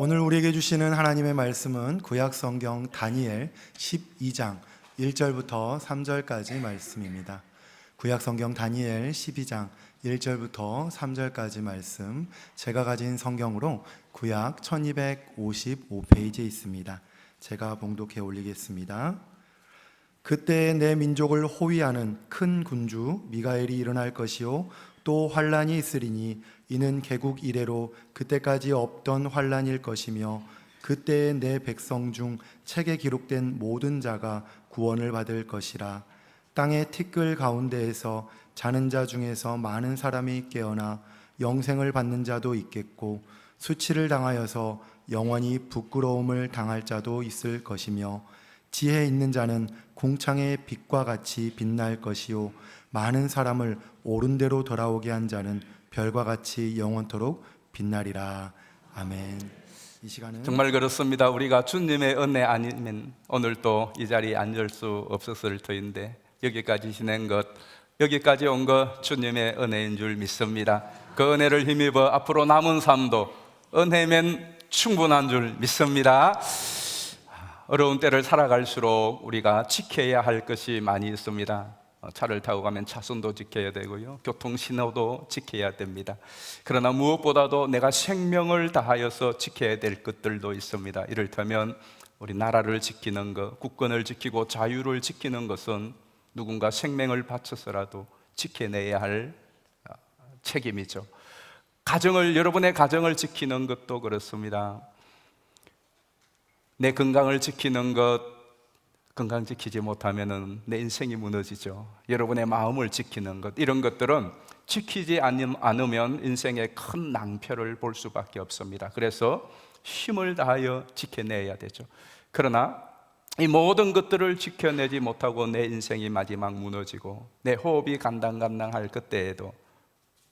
오늘 우리에게 주시는 하나님의 말씀은 구약 성경 다니엘 12장 1절부터 3절까지 말씀입니다. 구약 성경 다니엘 12장 1절부터 3절까지 말씀, 제가 가진 성경으로 구약 1255페이지에 있습니다. 제가 봉독해 올리겠습니다. 그때 내 민족을 호위하는 큰 군주 미가엘이 일어날 것이요 또 환란이 있으리니 이는 개국 이래로 그때까지 없던 환란일 것이며 그때에 내 백성 중 책에 기록된 모든 자가 구원을 받을 것이라. 땅의 티끌 가운데에서 자는 자 중에서 많은 사람이 깨어나 영생을 받는 자도 있겠고 수치를 당하여서 영원히 부끄러움을 당할 자도 있을 것이며 지혜 있는 자는 궁창의 빛과 같이 빛날 것이요 많은 사람을 옳은 대로 돌아오게 한 자는 별과 같이 영원토록 빛나리라. 아멘. 이 시간은 정말 그렇습니다. 우리가 주님의 은혜 아니면 오늘 또 이 자리에 앉을 수 없었을 터인데 여기까지 지낸 것, 여기까지 온 것 주님의 은혜인 줄 믿습니다. 그 은혜를 힘입어 앞으로 남은 삶도 은혜면 충분한 줄 믿습니다. 어려운 때를 살아갈수록 우리가 지켜야 할 것이 많이 있습니다. 차를 타고 가면 차선도 지켜야 되고요, 교통신호도 지켜야 됩니다. 그러나 무엇보다도 내가 생명을 다하여서 지켜야 될 것들도 있습니다. 이를테면 우리 나라를 지키는 것, 국권을 지키고 자유를 지키는 것은 누군가 생명을 바쳐서라도 지켜내야 할 책임이죠. 여러분의 가정을 지키는 것도 그렇습니다. 내 건강을 지키는 것, 건강 지키지 못하면 내 인생이 무너지죠. 여러분의 마음을 지키는 것, 이런 것들은 지키지 않으면 인생의 큰 낭패를 볼 수밖에 없습니다. 그래서 힘을 다하여 지켜내야 되죠. 그러나 이 모든 것들을 지켜내지 못하고 내 인생이 마지막 무너지고 내 호흡이 간당간당할 그때에도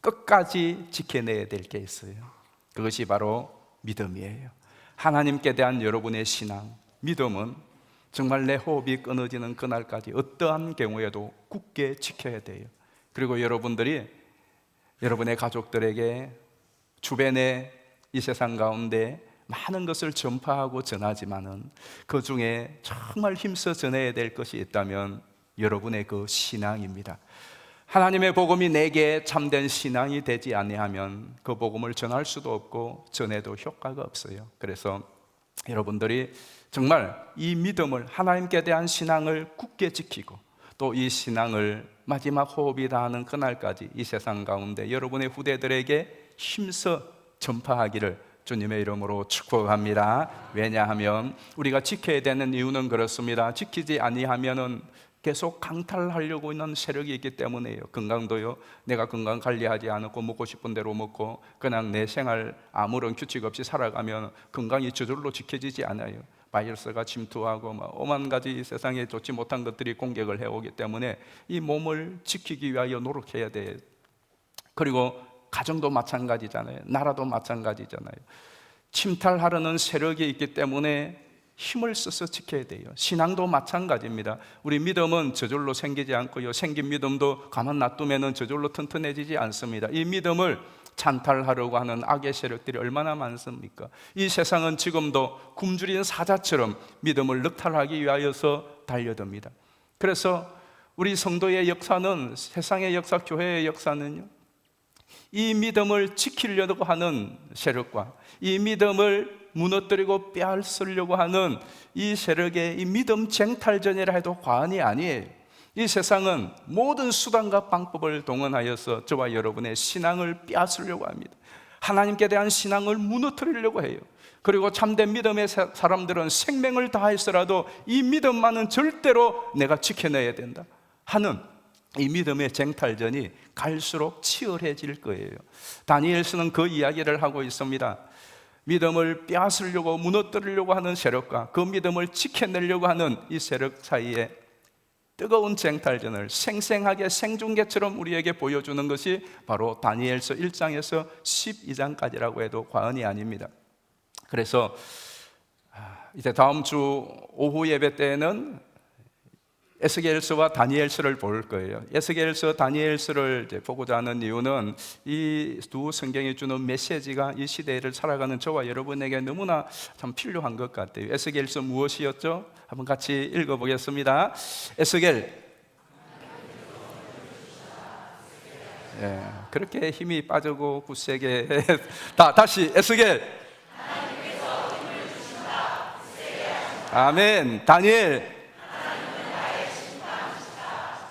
끝까지 지켜내야 될 게 있어요. 그것이 바로 믿음이에요. 하나님께 대한 여러분의 신앙, 믿음은 정말 내 호흡이 끊어지는 그날까지 어떠한 경우에도 굳게 지켜야 돼요. 그리고 여러분들이 여러분의 가족들에게 주변에 이 세상 가운데 많은 것을 전파하고 전하지만은 그 중에 정말 힘써 전해야 될 것이 있다면 여러분의 그 신앙입니다. 하나님의 복음이 내게 참된 신앙이 되지 아니하면 그 복음을 전할 수도 없고 전해도 효과가 없어요. 그래서 여러분들이 정말 이 믿음을, 하나님께 대한 신앙을 굳게 지키고 또 이 신앙을 마지막 호흡이 다하는 그날까지 이 세상 가운데 여러분의 후대들에게 힘써 전파하기를 주님의 이름으로 축복합니다. 왜냐하면 우리가 지켜야 되는 이유는 그렇습니다. 지키지 아니하면은 계속 강탈하려고 있는 세력이 있기 때문에요. 건강도요, 내가 건강 관리하지 않고 먹고 싶은 대로 먹고 그냥 내 생활 아무런 규칙 없이 살아가면 건강이 저절로 지켜지지 않아요. 바이러스가 침투하고 오만 가지 세상에 좋지 못한 것들이 공격을 해오기 때문에 이 몸을 지키기 위하여 노력해야 돼요. 그리고 가정도 마찬가지잖아요. 나라도 마찬가지잖아요. 침탈하려는 세력이 있기 때문에 힘을 써서 지켜야 돼요. 신앙도 마찬가지입니다. 우리 믿음은 저절로 생기지 않고요, 생긴 믿음도 가만 놔두면 저절로 튼튼해지지 않습니다. 이 믿음을 찬탈하려고 하는 악의 세력들이 얼마나 많습니까? 이 세상은 지금도 굶주린 사자처럼 믿음을 늑탈하기 위하여서 달려듭니다. 그래서 우리 성도의 역사는, 세상의 역사, 교회의 역사는요, 이 믿음을 지키려고 하는 세력과 이 믿음을 무너뜨리고 빼앗으려고 하는 이 세력의 이 믿음 쟁탈전이라 해도 과언이 아니에요. 이 세상은 모든 수단과 방법을 동원하여서 저와 여러분의 신앙을 빼앗으려고 합니다. 하나님께 대한 신앙을 무너뜨리려고 해요. 그리고 참된 믿음의 사람들은 생명을 다해서라도 이 믿음만은 절대로 내가 지켜내야 된다 하는 이 믿음의 쟁탈전이 갈수록 치열해질 거예요. 다니엘서는 그 이야기를 하고 있습니다. 믿음을 빼앗으려고 무너뜨리려고 하는 세력과 그 믿음을 지켜내려고 하는 이 세력 사이에 뜨거운 쟁탈전을 생생하게 생중계처럼 우리에게 보여주는 것이 바로 다니엘서 1장에서 12장까지라고 해도 과언이 아닙니다. 그래서 이제 다음 주 오후 예배 때는 에스겔서와 다니엘서를 볼 거예요. 에스겔서, 다니엘서를 이제 보고자 하는 이유는 이 두 성경이 주는 메시지가 이 시대를 살아가는 저와 여러분에게 너무나 참 필요한 것 같아요. 에스겔서 무엇이었죠? 한번 같이 읽어보겠습니다. 에스겔. 예, 그렇게 힘이 빠지고 굳세게 다시 에스겔. 아멘. 다니엘.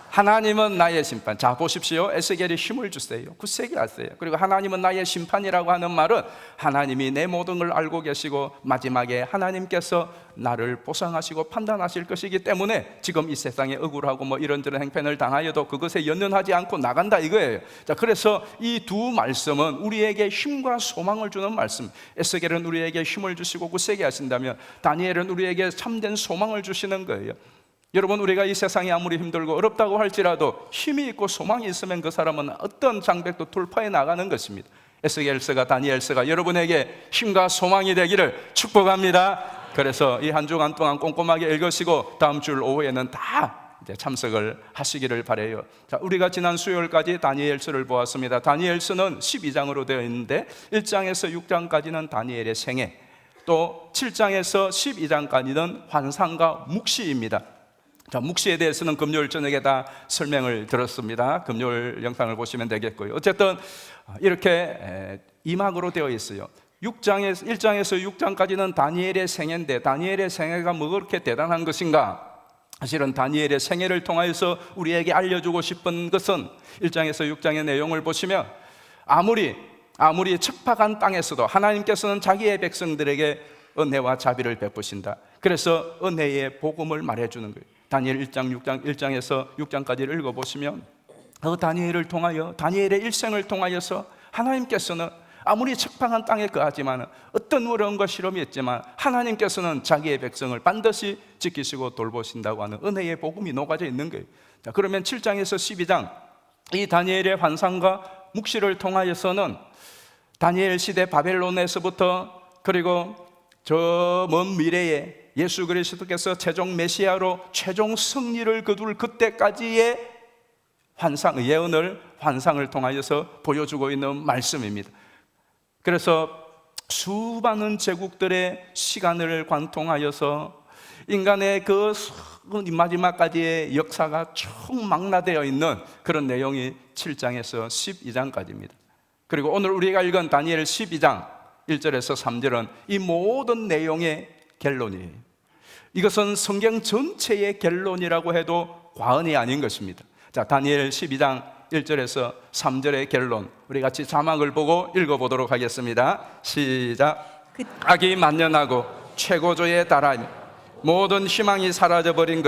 하나님은 나의 심판. 자, 보십시오. 에스겔이 힘을 주세요. 굳세게 하세요. 그리고 하나님은 나의 심판이라고 하는 말은 하나님이 내 모든 걸 알고 계시고 마지막에 하나님께서 나를 보상하시고 판단하실 것이기 때문에 지금 이 세상에 억울하고 뭐 이런저런 행편을 당하여도 그것에 연연하지 않고 나간다 이거예요. 자, 그래서 이 두 말씀은 우리에게 힘과 소망을 주는 말씀. 에스겔은 우리에게 힘을 주시고 굳세게 하신다면 다니엘은 우리에게 참된 소망을 주시는 거예요. 여러분, 우리가 이 세상이 아무리 힘들고 어렵다고 할지라도 힘이 있고 소망이 있으면 그 사람은 어떤 장벽도 돌파해 나가는 것입니다. 에스겔서가, 다니엘서가 여러분에게 힘과 소망이 되기를 축복합니다. 그래서 이 한 주간 동안 꼼꼼하게 읽으시고 다음 주 오후에는 다 이제 참석을 하시기를 바라요. 자, 우리가 지난 수요일까지 다니엘서를 보았습니다. 다니엘서는 12장으로 되어 있는데 1장에서 6장까지는 다니엘의 생애, 또 7장에서 12장까지는 환상과 묵시입니다. 자, 묵시에 대해서는 금요일 저녁에 다 설명을 들었습니다. 금요일 영상을 보시면 되겠고요. 어쨌든 이렇게 2막으로 되어 있어요. 1장에서 6장까지는 다니엘의 생애인데 다니엘의 생애가 뭐 그렇게 대단한 것인가? 사실은 다니엘의 생애를 통하여서 우리에게 알려주고 싶은 것은 1장에서 6장의 내용을 보시면 아무리 척박한 땅에서도 하나님께서는 자기의 백성들에게 은혜와 자비를 베푸신다. 그래서 은혜의 복음을 말해주는 거예요. 다니엘 1장에서 6장까지를 읽어보시면 다니엘을 통하여, 다니엘의 일생을 통하여서 하나님께서는 아무리 척박한 땅에 거하지만 어떤 어려움과 시험이 있지만 하나님께서는 자기의 백성을 반드시 지키시고 돌보신다고 하는 은혜의 복음이 녹아져 있는 거예요. 자, 그러면 7장에서 12장 이 다니엘의 환상과 묵시를 통하여서는 다니엘 시대 바벨론에서부터 그리고 저 먼 미래에 예수 그리스도께서 최종 메시아로 최종 승리를 거둘 그때까지의 예언을 환상을 통하여서 보여주고 있는 말씀입니다. 그래서 수많은 제국들의 시간을 관통하여서 인간의 그 마지막까지의 역사가 총망라되어 있는 그런 내용이 7장에서 12장까지입니다. 그리고 오늘 우리가 읽은 다니엘 12장 1절에서 3절은 이 모든 내용의 결론이에요. 이것은 성경 전체의 결론이라고 해도 과언이 아닌 것입니다. 자, 다니엘 12장 1절에서 3절의 결론, 우리 같이 자막을 보고 읽어보도록 하겠습니다. 시작. 악이 만연하고 최고조에 달하니 모든 희망이 사라져버린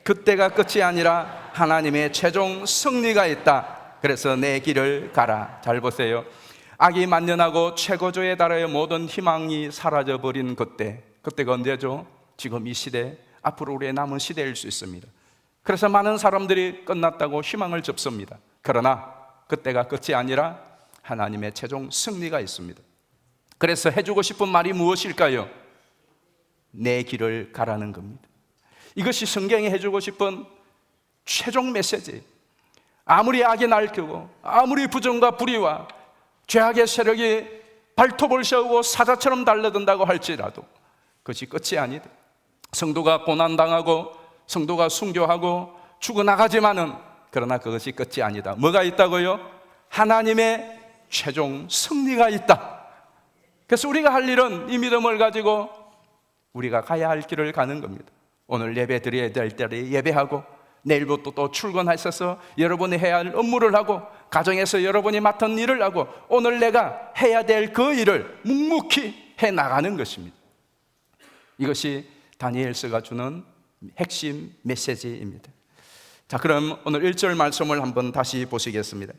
그때가 끝이 아니라 하나님의 최종 승리가 있다. 그래서 내 길을 가라. 잘 보세요. 악이 만연하고 최고조에 달하여 모든 희망이 사라져버린 그때가 언제죠? 지금 이 시대, 앞으로 우리의 남은 시대일 수 있습니다. 그래서 많은 사람들이 끝났다고 희망을 접습니다. 그러나 그때가 끝이 아니라 하나님의 최종 승리가 있습니다. 그래서 해주고 싶은 말이 무엇일까요? 내 길을 가라는 겁니다. 이것이 성경이 해주고 싶은 최종 메시지. 아무리 악이 날뛰고 아무리 부정과 불의와 죄악의 세력이 발톱을 세우고 사자처럼 달려든다고 할지라도 그것이 끝이 아니다. 성도가 고난당하고 성도가 순교하고 죽어나가지만은 그러나 그것이 끝이 아니다. 뭐가 있다고요? 하나님의 최종 승리가 있다. 그래서 우리가 할 일은 이 믿음을 가지고 우리가 가야 할 길을 가는 겁니다. 오늘 예배 드려야 될 때에 예배하고 내일부터 또 출근하셔서 여러분이 해야 할 업무를 하고 가정에서 여러분이 맡은 일을 하고 오늘 내가 해야 될 그 일을 묵묵히 해나가는 것입니다. 이것이 다니엘서가 주는 핵심 메시지입니다. 자, 그럼 오늘 1절 말씀을 한번 다시 보시겠습니다.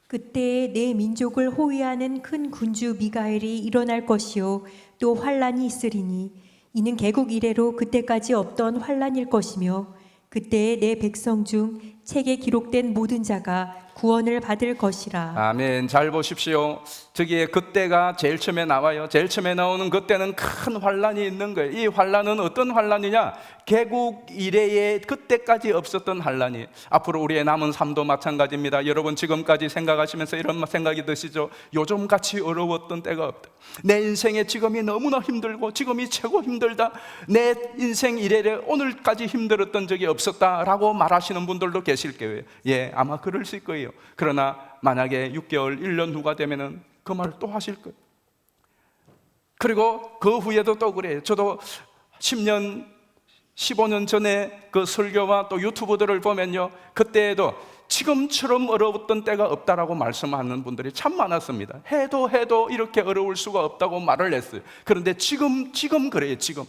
그때 내 민족을 호위하는 큰 군주 미가엘이 일어날 것이요 또 환란이 있으리니 이는 개국 이래로 그때까지 없던 환란일 것이며 그때에 내 백성 중 책에 기록된 모든 자가 구원을 받을 것이라. 아멘. 잘 보십시오. 저기에 그때가 제일 처음에 나와요. 제일 처음에 나오는 그때는 큰 환란이 있는 거예요. 이 환란은 어떤 환란이냐? 개국 이래에 그때까지 없었던 환란이 앞으로 우리의 남은 삶도 마찬가지입니다. 여러분 지금까지 생각하시면서 이런 생각이 드시죠? 요즘같이 어려웠던 때가 없다. 내 인생에 지금이 너무나 힘들고 지금이 최고 힘들다. 내 인생 이래에 오늘까지 힘들었던 적이 없었다라고 말하시는 분들도 계실 거예요. 예, 아마 그러실 거예요. 그러나 만약에 6개월, 1년 후가 되면은 그 말을 또 하실 거예요. 그리고 그 후에도 또 그래요. 저도 10년, 15년 전에 그 설교와 또 유튜브들을 보면요, 그때에도 지금처럼 어려웠던 때가 없다라고 말씀하는 분들이 참 많았습니다. 해도 이렇게 어려울 수가 없다고 말을 했어요. 그런데 지금 그래요. 지금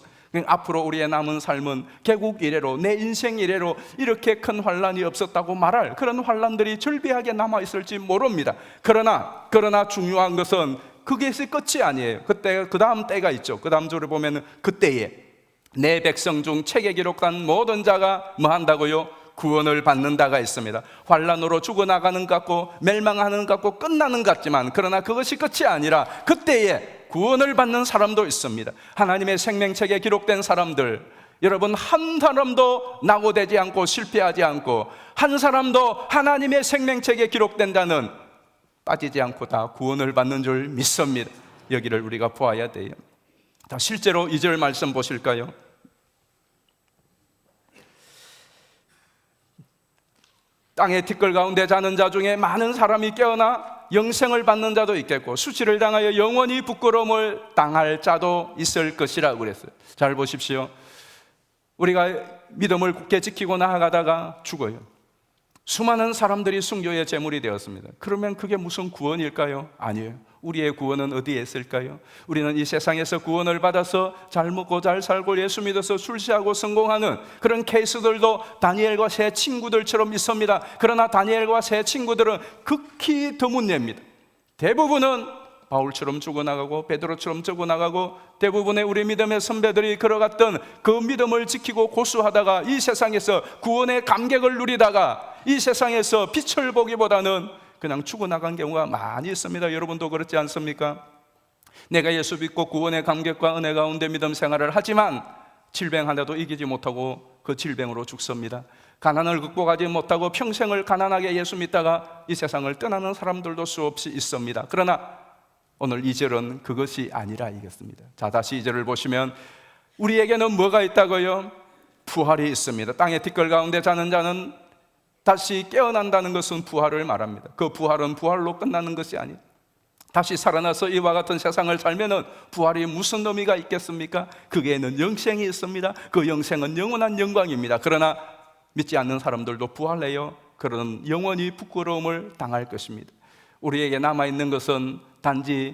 앞으로 우리의 남은 삶은 개국 이래로, 내 인생 이래로 이렇게 큰 환란이 없었다고 말할 그런 환란들이 절비하게 남아있을지 모릅니다. 그러나 중요한 것은 그게 끝이 아니에요. 그때 그 다음 때가 있죠. 그 다음 절을 보면 그때에 내 백성 중 책에 기록한 모든 자가 뭐 한다고요? 구원을 받는다가 있습니다. 환란으로 죽어나가는 것 같고 멸망하는 것 같고 끝나는 것 같지만, 그러나 그것이 끝이 아니라 그때에 구원을 받는 사람도 있습니다. 하나님의 생명책에 기록된 사람들, 여러분 한 사람도 낙오되지 않고 실패하지 않고 한 사람도 하나님의 생명책에 기록된 자는 빠지지 않고 다 구원을 받는 줄 믿습니다. 여기를 우리가 보아야 돼요. 자, 실제로 2절 말씀 보실까요? 땅의 티끌 가운데 자는 자 중에 많은 사람이 깨어나 영생을 받는 자도 있겠고 수치를 당하여 영원히 부끄러움을 당할 자도 있을 것이라고 그랬어요. 잘 보십시오. 우리가 믿음을 굳게 지키고 나아가다가 죽어요. 수많은 사람들이 순교의 제물이 되었습니다. 그러면 그게 무슨 구원일까요? 아니에요. 우리의 구원은 어디에 있을까요? 우리는 이 세상에서 구원을 받아서 잘 먹고 잘 살고 예수 믿어서 출세하고 성공하는 그런 케이스들도 다니엘과 세 친구들처럼 있습니다. 그러나 다니엘과 세 친구들은 극히 드문예입니다. 대부분은 바울처럼 죽어나가고 베드로처럼 죽어나가고 대부분의 우리 믿음의 선배들이 걸어갔던 그 믿음을 지키고 고수하다가 이 세상에서 구원의 감격을 누리다가 이 세상에서 빛을 보기보다는 그냥 죽어나간 경우가 많이 있습니다. 여러분도 그렇지 않습니까? 내가 예수 믿고 구원의 감격과 은혜 가운데 믿음 생활을 하지만 질병 하나도 이기지 못하고 그 질병으로 죽습니다. 가난을 극복하지 못하고 평생을 가난하게 예수 믿다가 이 세상을 떠나는 사람들도 수없이 있습니다. 그러나 오늘 2절은 그것이 아니라 이겠습니다. 자, 다시 2절을 보시면 우리에게는 뭐가 있다고요? 부활이 있습니다. 땅의 티끌 가운데 자는 자는 다시 깨어난다는 것은 부활을 말합니다. 그 부활은 부활로 끝나는 것이 아니에요. 다시 살아나서 이와 같은 세상을 살면은 부활이 무슨 의미가 있겠습니까? 그게는 영생이 있습니다. 그 영생은 영원한 영광입니다. 그러나 믿지 않는 사람들도 부활해요. 그런 영원히 부끄러움을 당할 것입니다. 우리에게 남아있는 것은 단지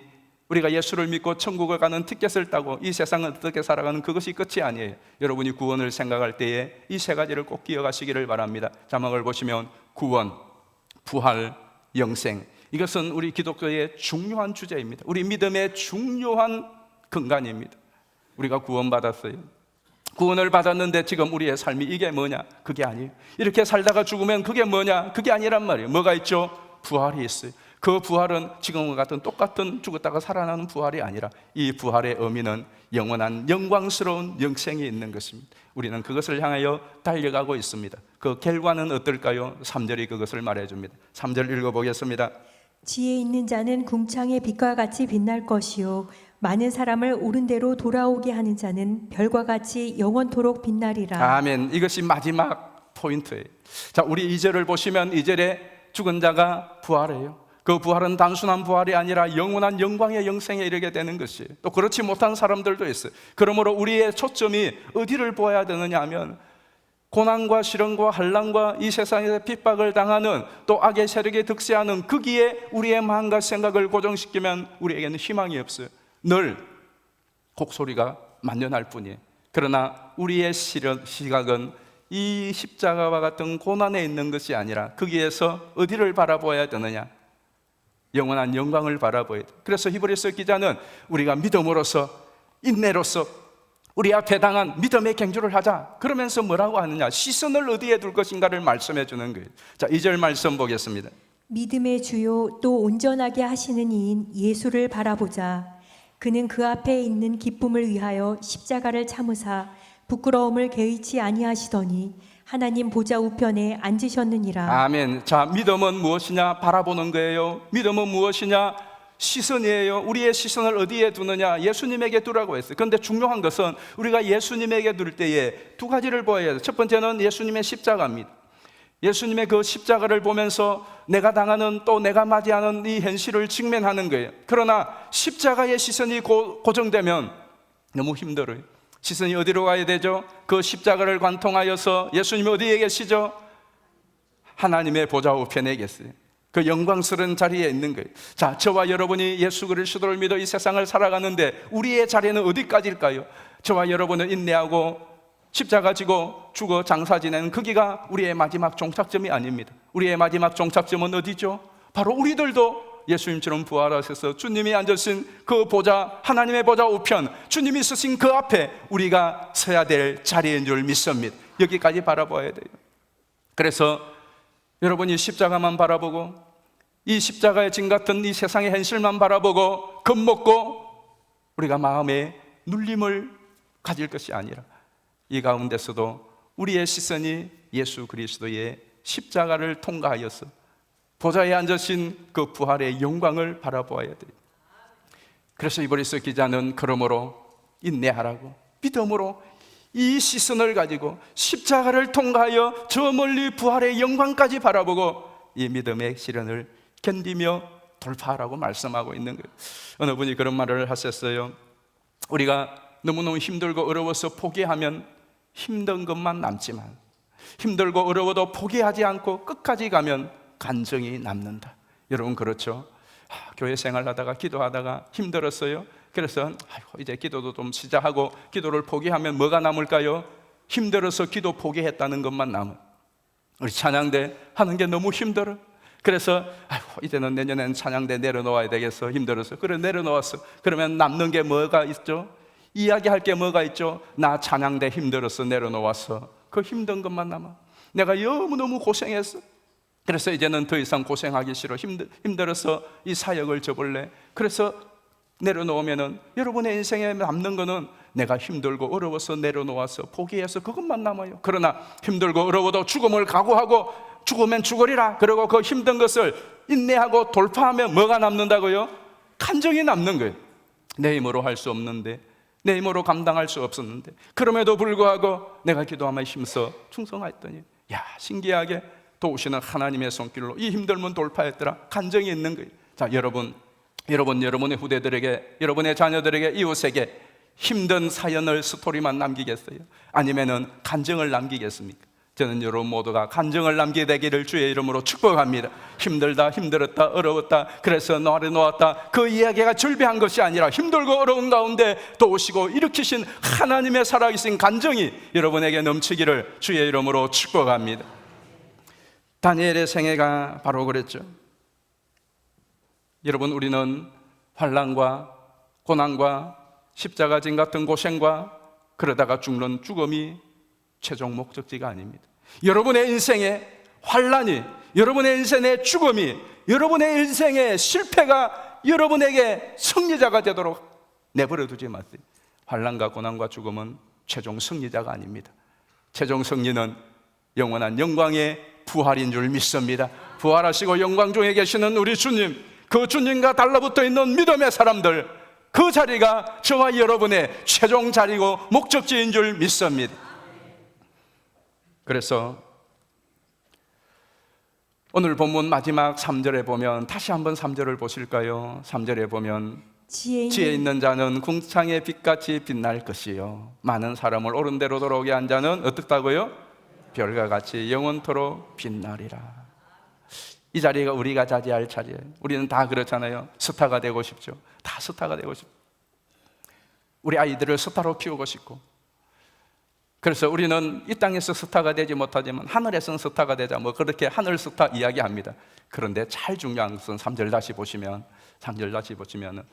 우리가 예수를 믿고 천국을 가는 티켓을 따고 이 세상은 어떻게 살아가는 그것이 끝이 아니에요. 여러분이 구원을 생각할 때에 이 세 가지를 꼭 기억하시기를 바랍니다. 자막을 보시면 구원, 부활, 영생, 이것은 우리 기독교의 중요한 주제입니다. 우리 믿음의 중요한 근간입니다. 우리가 구원받았어요. 구원을 받았는데 지금 우리의 삶이 이게 뭐냐? 그게 아니에요. 이렇게 살다가 죽으면 그게 뭐냐? 그게 아니란 말이에요. 뭐가 있죠? 부활이 있어요. 그 부활은 지금과 같은 똑같은 죽었다가 살아나는 부활이 아니라 이 부활의 의미는 영원한 영광스러운 영생이 있는 것입니다. 우리는 그것을 향하여 달려가고 있습니다. 그 결과는 어떨까요? 3절이 그것을 말해줍니다. 3절 읽어보겠습니다. 지혜 있는 자는 궁창의 빛과 같이 빛날 것이요 많은 사람을 옳은 대로 돌아오게 하는 자는 별과 같이 영원토록 빛나리라. 아멘. 이것이 마지막 포인트예요. 자, 우리 2절을 보시면 2절에 죽은 자가 부활해요. 그 부활은 단순한 부활이 아니라 영원한 영광의 영생에 이르게 되는 것이에요. 또 그렇지 못한 사람들도 있어요. 그러므로 우리의 초점이 어디를 보아야 되느냐 하면 고난과 시련과 환난과 이 세상에서 핍박을 당하는 또 악의 세력에 득세하는 거기에 우리의 마음과 생각을 고정시키면 우리에게는 희망이 없어요. 늘 곡소리가 만연할 뿐이에요. 그러나 우리의 시각은 이 십자가와 같은 고난에 있는 것이 아니라 거기에서 어디를 바라보아야 되느냐? 영원한 영광을 바라보아야 돼. 그래서 히브리서 기자는 우리가 믿음으로써 인내로써 우리 앞에 당한 믿음의 경주를 하자. 그러면서 뭐라고 하느냐? 시선을 어디에 둘 것인가를 말씀해 주는 거예요. 자, 2절 말씀 보겠습니다. 믿음의 주요 또 온전하게 하시는 이인 예수를 바라보자. 그는 그 앞에 있는 기쁨을 위하여 십자가를 참으사 부끄러움을 개의치 아니하시더니 하나님 보좌 우편에 앉으셨느니라. 아멘. 자, 믿음은 무엇이냐? 바라보는 거예요. 믿음은 무엇이냐? 시선이에요. 우리의 시선을 어디에 두느냐? 예수님에게 두라고 했어요. 그런데 중요한 것은 우리가 예수님에게 둘 때에 두 가지를 보아야 돼요. 첫 번째는 예수님의 십자가입니다. 예수님의 그 십자가를 보면서 내가 당하는, 또 내가 맞이하는 이 현실을 직면하는 거예요. 그러나 십자가의 시선이 고정되면 너무 힘들어요. 시선이 어디로 가야 되죠? 그 십자가를 관통하여서 예수님이 어디에 계시죠? 하나님의 보좌 우편에 계세요. 그 영광스러운 자리에 있는 거예요. 자, 저와 여러분이 예수 그리스도를 믿어 이 세상을 살아가는데 우리의 자리는 어디까지일까요? 저와 여러분은 인내하고 십자가 지고 죽어 장사 지내는 거기가 우리의 마지막 종착점이 아닙니다. 우리의 마지막 종착점은 어디죠? 바로 우리들도 예수님처럼 부활하셔서 주님이 앉으신 그 보좌, 하나님의 보좌 우편, 주님이 서신 그 앞에 우리가 서야 될 자리인 줄 믿습니다. 여기까지 바라봐야 돼요. 그래서 여러분이 십자가만 바라보고 이 십자가의 진 같은 이 세상의 현실만 바라보고 겁먹고 우리가 마음에 눌림을 가질 것이 아니라 이 가운데서도 우리의 시선이 예수 그리스도의 십자가를 통과하여서 보좌에 앉으신 그 부활의 영광을 바라보아야 돼요. 그래서 이브리서 기자는 그러므로 인내하라고 믿음으로 이 시선을 가지고 십자가를 통과하여 저 멀리 부활의 영광까지 바라보고 이 믿음의 시련을 견디며 돌파하라고 말씀하고 있는 거예요. 어느 분이 그런 말을 하셨어요. 우리가 너무너무 힘들고 어려워서 포기하면 힘든 것만 남지만 힘들고 어려워도 포기하지 않고 끝까지 가면 간증이 남는다. 여러분 그렇죠? 교회 생활하다가 기도하다가 힘들었어요. 그래서 이제 기도도 좀 시작하고 기도를 포기하면 뭐가 남을까요? 힘들어서 기도 포기했다는 것만 남아. 우리 찬양대 하는 게 너무 힘들어. 그래서 이제는 내년에는 찬양대 내려놓아야 되겠어. 힘들어서. 그래 내려놓았어. 그러면 남는 게 뭐가 있죠? 이야기할 게 뭐가 있죠? 나 찬양대 힘들어서 내려놓았어. 그 힘든 것만 남아. 내가 너무너무 고생했어. 그래서 이제는 더 이상 고생하기 싫어. 힘들어서 이 사역을 접을래. 그래서 내려놓으면은 여러분의 인생에 남는 거는 내가 힘들고 어려워서 내려놓아서 포기해서 그것만 남아요. 그러나 힘들고 어려워도 죽음을 각오하고 죽으면 죽으리라. 그리고 그 힘든 것을 인내하고 돌파하면 뭐가 남는다고요? 간증이 남는 거예요. 내 힘으로 할 수 없는데, 내 힘으로 감당할 수 없었는데, 그럼에도 불구하고 내가 기도하며 힘써 충성했더니 야, 신기하게 도우시는 하나님의 손길로 이 힘들면 돌파했더라. 간증이 있는 거예요. 자, 여러분의 후대들에게, 여러분의 자녀들에게, 이웃에게 힘든 사연을, 스토리만 남기겠어요? 아니면은 간증을 남기겠습니까? 저는 여러분 모두가 간증을 남기게 되기를 주의 이름으로 축복합니다. 힘들다, 힘들었다, 어려웠다, 그래서 내려놓았다, 그 이야기가 절비한 것이 아니라 힘들고 어려운 가운데 도우시고 일으키신 하나님의 살아계신 간증이 여러분에게 넘치기를 주의 이름으로 축복합니다. 다니엘의 생애가 바로 그랬죠. 여러분, 우리는 환난과 고난과 십자가진 같은 고생과 그러다가 죽는 죽음이 최종 목적지가 아닙니다. 여러분의 인생의 환난이, 여러분의 인생의 죽음이, 여러분의 인생의 실패가 여러분에게 승리자가 되도록 내버려 두지 마세요. 환난과 고난과 죽음은 최종 승리자가 아닙니다. 최종 승리는 영원한 영광의 부활인 줄 믿습니다. 부활하시고 영광 중에 계시는 우리 주님, 그 주님과 달라붙어 있는 믿음의 사람들, 그 자리가 저와 여러분의 최종 자리고 목적지인 줄 믿습니다. 그래서 오늘 본문 마지막 3절에 보면, 다시 한번 3절을 보실까요? 3절에 보면 지혜 있는 자는 궁창의 빛같이 빛날 것이요 많은 사람을 옳은 대로 돌아오게 한 자는 어떻다고요? 별과 같이 영원토록 빛나리라. 이 자리가 우리가 차지할 자리예요. 우리는 다 그렇잖아요. 스타가 되고 싶죠. 다 스타가 되고 싶죠. 우리 아이들을 스타로 키우고 싶고, 그래서 우리는 이 땅에서 스타가 되지 못하지만 하늘에서는 스타가 되자, 뭐 그렇게 하늘 스타 이야기합니다. 그런데 잘 중요한 것은 3절 다시 보시면, 3절 다시 보시면은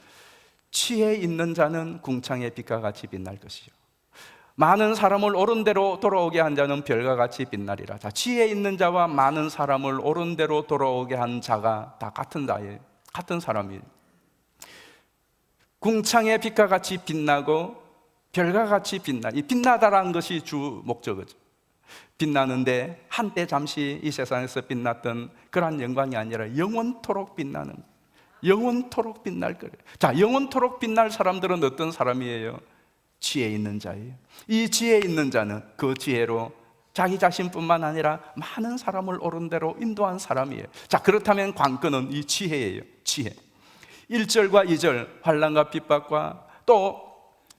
지혜 있는 자는 궁창의 빛과 같이 빛날 것이요 많은 사람을 옳은 대로 돌아오게 한 자는 별과 같이 빛나리라. 자, 지혜 있는 자와 많은 사람을 옳은 대로 돌아오게 한 자가 다 같은 자예요. 같은 사람이에요. 궁창의 빛과 같이 빛나고 별과 같이 이 빛나다라는 것이 주 목적이죠. 빛나는데 한때 잠시 이 세상에서 빛났던 그러한 영광이 아니라 영원토록 빛나는, 영원토록 빛날 거예요. 자, 영원토록 빛날 사람들은 어떤 사람이에요? 지혜 있는 자예요. 이 지혜 있는 자는 그 지혜로 자기 자신뿐만 아니라 많은 사람을 옳은 대로 인도한 사람이에요. 자, 그렇다면 관건은 이 지혜예요. 지혜. 1절과 2절 환난과 핍박과 또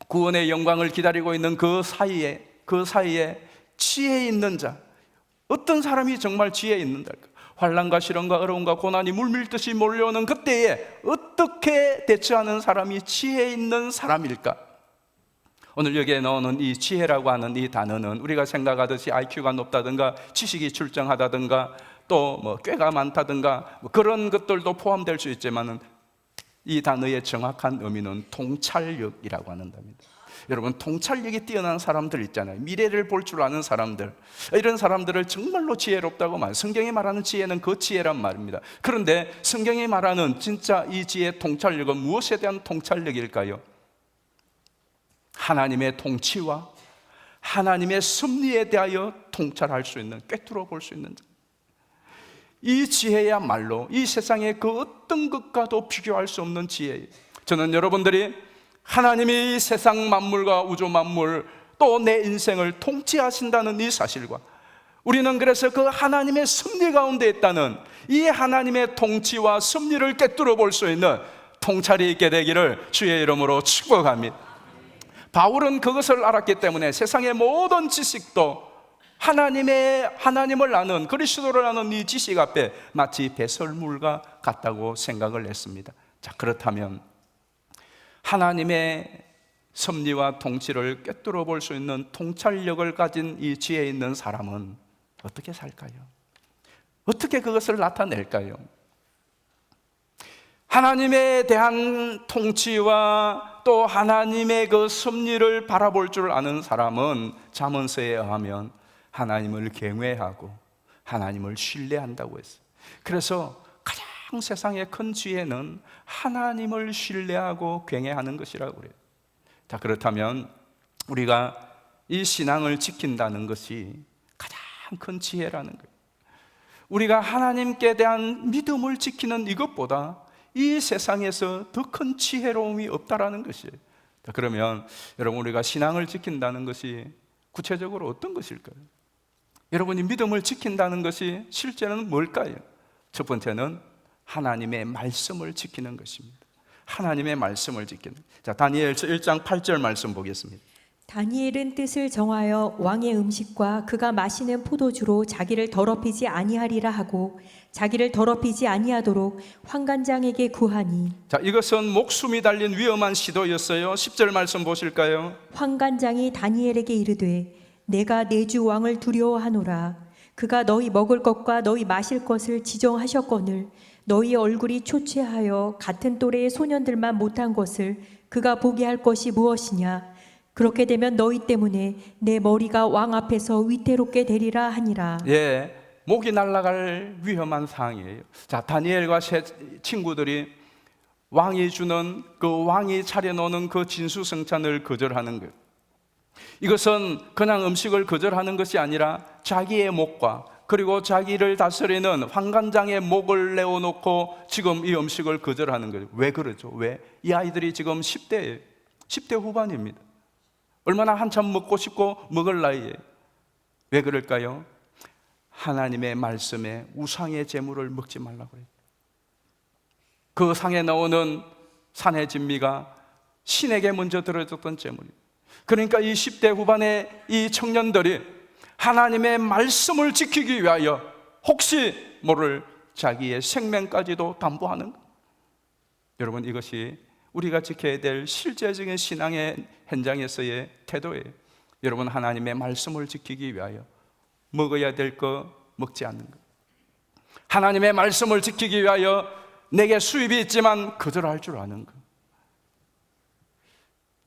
구원의 영광을 기다리고 있는 그 사이에 지혜 있는 자, 어떤 사람이 정말 지혜 있는 자일까? 환난과 시련과 어려움과 고난이 물밀듯이 몰려오는 그때에 어떻게 대처하는 사람이 지혜 있는 사람일까? 오늘 여기에 나오는 이 지혜라고 하는 이 단어는 우리가 생각하듯이 IQ가 높다든가 지식이 출중하다든가 또 뭐 꾀가 많다든가 뭐 그런 것들도 포함될 수 있지만은 이 단어의 정확한 의미는 통찰력이라고 한답니다. 여러분, 통찰력이 뛰어난 사람들 있잖아요. 미래를 볼 줄 아는 사람들, 이런 사람들을 정말로 지혜롭다고 말해요. 성경이 말하는 지혜는 그 지혜란 말입니다. 그런데 성경이 말하는 진짜 이 지혜의 통찰력은 무엇에 대한 통찰력일까요? 하나님의 통치와 하나님의 섭리에 대하여 통찰할 수 있는, 꿰뚫어 볼 수 있는 자. 이 지혜야말로 이 세상의 그 어떤 것과도 비교할 수 없는 지혜예요. 저는 여러분들이 하나님이 이 세상 만물과 우주 만물 또 내 인생을 통치하신다는 이 사실과 우리는 그래서 그 하나님의 섭리 가운데 있다는 이 하나님의 통치와 섭리를 꿰뚫어 볼 수 있는 통찰이 있게 되기를 주의 이름으로 축복합니다. 바울은 그것을 알았기 때문에 세상의 모든 지식도 하나님을 아는, 그리스도를 아는 이 지식 앞에 마치 배설물과 같다고 생각을 했습니다. 자, 그렇다면 하나님의 섭리와 통치를 꿰뚫어 볼 수 있는 통찰력을 가진 이 지혜 있는 사람은 어떻게 살까요? 어떻게 그것을 나타낼까요? 하나님에 대한 통치와 또 하나님의 그 섭리를 바라볼 줄 아는 사람은 잠언서에 의하면 하나님을 경외하고 하나님을 신뢰한다고 했어요. 그래서 가장 세상의 큰 지혜는 하나님을 신뢰하고 경외하는 것이라고 그래요. 자, 그렇다면 우리가 이 신앙을 지킨다는 것이 가장 큰 지혜라는 거예요. 우리가 하나님께 대한 믿음을 지키는 이것보다 이 세상에서 더 큰 지혜로움이 없다라는 것이에요. 자, 그러면 여러분, 우리가 신앙을 지킨다는 것이 구체적으로 어떤 것일까요? 여러분이 믿음을 지킨다는 것이 실제는 뭘까요? 첫 번째는 하나님의 말씀을 지키는 것입니다. 하나님의 말씀을 지키는. 자, 다니엘서 1장 8절 말씀 보겠습니다. 다니엘은 뜻을 정하여 왕의 음식과 그가 마시는 포도주로 자기를 더럽히지 아니하리라 하고 자기를 더럽히지 아니하도록 환관장에게 구하니. 자, 이것은 목숨이 달린 위험한 시도였어요. 10절 말씀 보실까요? 환관장이 다니엘에게 이르되 내가 내 주 왕을 두려워하노라. 그가 너희 먹을 것과 너희 마실 것을 지정하셨거늘 너희 얼굴이 초췌하여 같은 또래의 소년들만 못한 것을 그가 보게 할 것이 무엇이냐. 그렇게 되면 너희 때문에 내 머리가 왕 앞에서 위태롭게 되리라 하니라. 예, 목이 날아갈 위험한 상황이에요. 자, 다니엘과 친구들이 왕이 주는 그 왕이 차려놓는 그 진수성찬을 거절하는 것. 이것은 그냥 음식을 거절하는 것이 아니라 자기의 목과 그리고 자기를 다스리는 환관장의 목을 내어놓고 지금 이 음식을 거절하는 거죠. 왜 그러죠? 왜? 이 아이들이 지금 10대 후반입니다. 얼마나 한참 먹고 싶고 먹을 나이에. 왜 그럴까요? 하나님의 말씀에 우상의 제물을 먹지 말라고 해요. 그 상에 나오는 산의 진미가 신에게 먼저 들어졌던 제물이에요. 그러니까 이 10대 후반의 이 청년들이 하나님의 말씀을 지키기 위하여 혹시 모를 자기의 생명까지도 담보하는 것. 여러분, 이것이 우리가 지켜야 될 실제적인 신앙의 현장에서의 태도예요. 여러분, 하나님의 말씀을 지키기 위하여 먹어야 될 거 먹지 않는 것. 하나님의 말씀을 지키기 위하여 내게 수입이 있지만 거절할 줄 아는 것.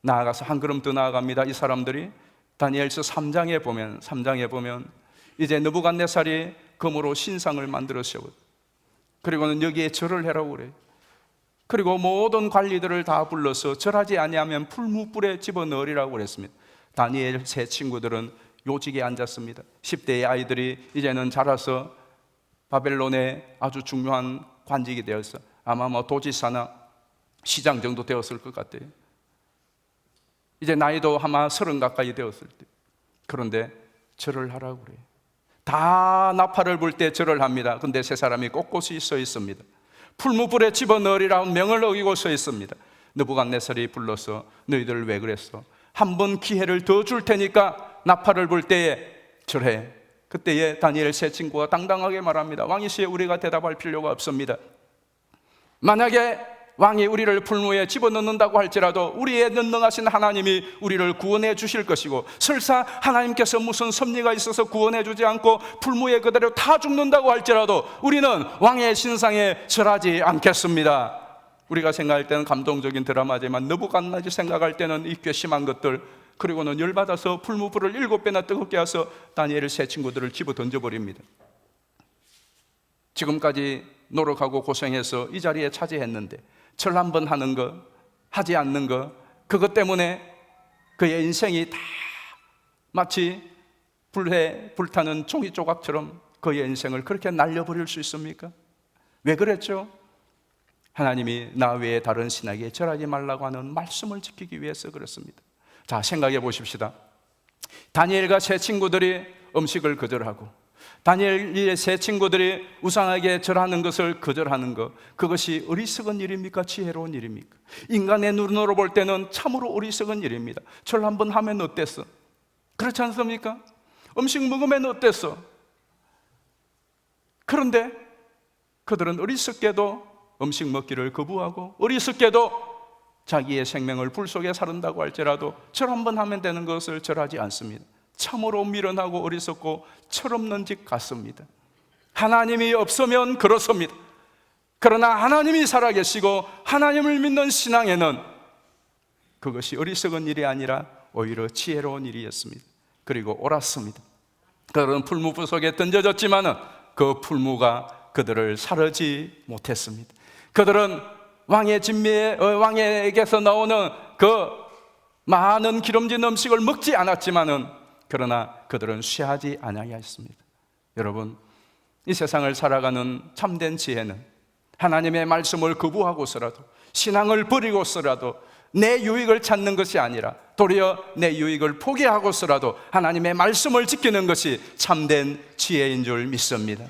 나아가서 한 걸음 더 나아갑니다. 이 사람들이 다니엘서 3장에 보면 이제 느부갓네살이 금으로 신상을 만들어 세웠고, 그리고는 여기에 절을 해라고 그래요. 그리고 모든 관리들을 다 불러서 절하지 아니하면 풀무불에 집어넣으리라고 그랬습니다. 다니엘 세 친구들은 요직에 앉았습니다. 10대의 아이들이 이제는 자라서 바벨론의 아주 중요한 관직이 되었어. 아마 도지사나 시장 정도 되었을 것 같아요. 이제 나이도 아마 30 가까이 되었을 때. 그런데 절을 하라고 그래요. 다 나팔을 불 때 절을 합니다. 근데 세 사람이 꼿꼿이 서 있습니다. 풀무불에 집어넣으리라는 명을 어기고 서 있습니다. 느부갓네살이 불러서 너희들 왜 그랬어? 한 번 기회를 더 줄 테니까 나팔을 불 때에 절해. 그때에 다니엘 세 친구가 당당하게 말합니다. 왕이시여, 우리가 대답할 필요가 없습니다. 만약에 왕이 우리를 풀무에 집어넣는다고 할지라도 우리의 전능하신 하나님이 우리를 구원해 주실 것이고, 설사 하나님께서 무슨 섭리가 있어서 구원해 주지 않고 풀무에 그대로 다 죽는다고 할지라도 우리는 왕의 신상에 절하지 않겠습니다. 우리가 생각할 때는 감동적인 드라마지만 느부갓네살이 생각할 때는 이 괘씸한 것들, 그리고는 열받아서 풀무불을 7배나 뜨겁게 해서 다니엘의 세 친구들을 집어 던져버립니다. 지금까지 노력하고 고생해서 이 자리에 차지했는데 절 한번 하는 거, 하지 않는 거, 그것 때문에 그의 인생이 다 마치 불에 불타는 종이 조각처럼 그의 인생을 그렇게 날려버릴 수 있습니까? 왜 그랬죠? 하나님이 나 외에 다른 신에게 절하지 말라고 하는 말씀을 지키기 위해서 그렇습니다. 자, 생각해 보십시다. 다니엘과 세 친구들이 음식을 거절하고, 다니엘의 세 친구들이 우상에게 절하는 것을 거절하는 것, 그것이 어리석은 일입니까? 지혜로운 일입니까? 인간의 눈으로 볼 때는 참으로 어리석은 일입니다. 절 한번 하면 어땠어? 그렇지 않습니까? 음식 먹으면 어땠어? 그런데 그들은 어리석게도 음식 먹기를 거부하고, 어리석게도 자기의 생명을 불 속에 사른다고 할지라도 절 한번 하면 되는 것을 절하지 않습니다. 참으로 미련하고 어리석고 철없는 짓 같습니다. 하나님이 없으면 그렇습니다. 그러나 하나님이 살아계시고 하나님을 믿는 신앙에는 그것이 어리석은 일이 아니라 오히려 지혜로운 일이었습니다. 그리고 옳았습니다. 그들은 풀무 속에 던져졌지만은 그 풀무가 그들을 사르지 못했습니다. 그들은 왕의 진미에 왕에게서 나오는 그 많은 기름진 음식을 먹지 않았지만은, 그러나 그들은 취하지 아니하였습니다. 여러분, 이 세상을 살아가는 참된 지혜는 하나님의 말씀을 거부하고서라도, 신앙을 버리고서라도 내 유익을 찾는 것이 아니라 도리어 내 유익을 포기하고서라도 하나님의 말씀을 지키는 것이 참된 지혜인 줄 믿습니다.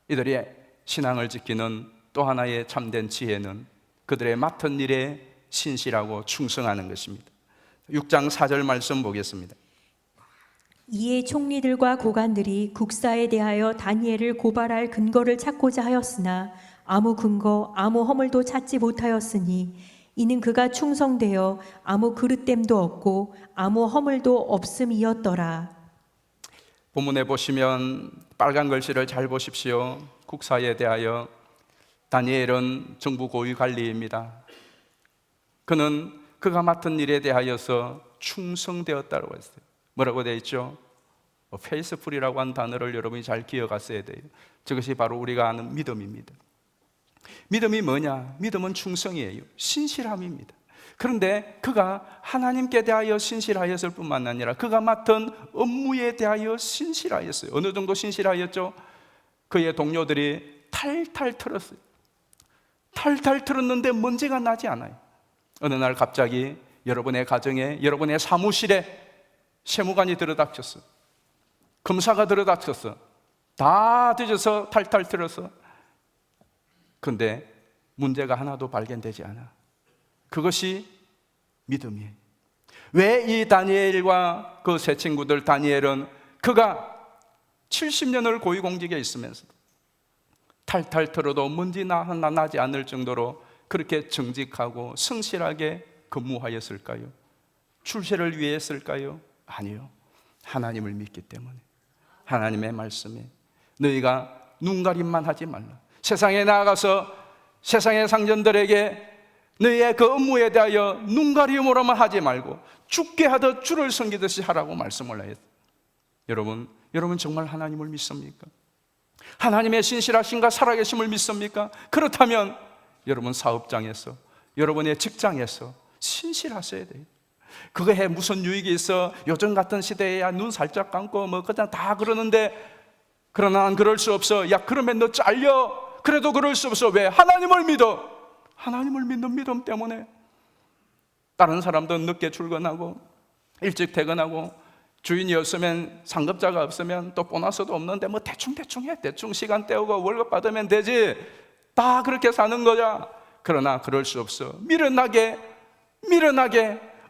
이들이 신앙을 지키는 또 하나의 참된 지혜는 그들의 맡은 일에 신실하고 충성하는 것입니다. 6장 4절 말씀 보겠습니다. 이에 총리들과 고관들이 국사에 대하여 다니엘을 고발할 근거를 찾고자 하였으나 아무 근거, 아무 허물도 찾지 못하였으니 이는 그가 충성되어 아무 그릇됨도 없고 아무 허물도 없음이었더라. 본문에 보시면 빨간 글씨를 잘 보십시오. 국사에 대하여. 다니엘은 정부 고위 관리입니다. 그는 그가 맡은 일에 대하여서 충성되었다고 했어요. 뭐라고 되어 있죠? 페이스풀이라고 한 단어를 여러분이 잘 기억하셔야 돼요. 저것이 바로 우리가 아는 믿음입니다. 믿음이 뭐냐? 믿음은 충성이에요. 신실함입니다. 그런데 그가 하나님께 대하여 신실하였을 뿐만 아니라 그가 맡은 업무에 대하여 신실하였어요. 어느 정도 신실하였죠? 그의 동료들이 탈탈 털었어요. 탈탈 털었는데 문제가 나지 않아요. 어느 날 갑자기 여러분의 가정에, 여러분의 사무실에 세무관이 들어닥쳤어. 검사가 들어닥쳤어. 다 뒤져서 탈탈 털었어. 그런데 문제가 하나도 발견되지 않아. 그것이 믿음이에요. 왜 이 다니엘과 그 세 친구들, 다니엘은 그가 70년을 고위공직에 있으면서도 탈탈 털어도 문제 나지 않을 정도로 그렇게 정직하고 성실하게 근무하였을까요? 출세를 위해 했을까요? 아니요. 하나님을 믿기 때문에, 하나님의 말씀에 너희가 눈가림만 하지 말라. 세상에 나아가서 세상의 상전들에게 너희의 그 업무에 대하여 눈가리움으로만 하지 말고 죽게 하듯 주를 섬기듯이 하라고 말씀을 하였어요. 여러분 정말 하나님을 믿습니까? 하나님의 신실하신가 살아계심을 믿습니까? 그렇다면 여러분 사업장에서, 여러분의 직장에서 신실하셔야 돼요. 그거에 무슨 유익이 있어? 요즘 같은 시대에야 눈 살짝 감고 뭐 그냥 다 그러는데, 그러나 난 그럴 수 없어. 야, 그러면 너 잘려. 그래도 그럴 수 없어. 왜? 하나님을 믿어. 하나님을 믿는 믿음 때문에. 다른 사람도 늦게 출근하고 일찍 퇴근하고, 주인이 없으면, 상급자가 없으면 또 보너스도 없는데 뭐 대충 해. 대충 시간 때우고 월급 받으면 되지. 다 그렇게 사는 거야. 그러나 그럴 수 없어. 미련하게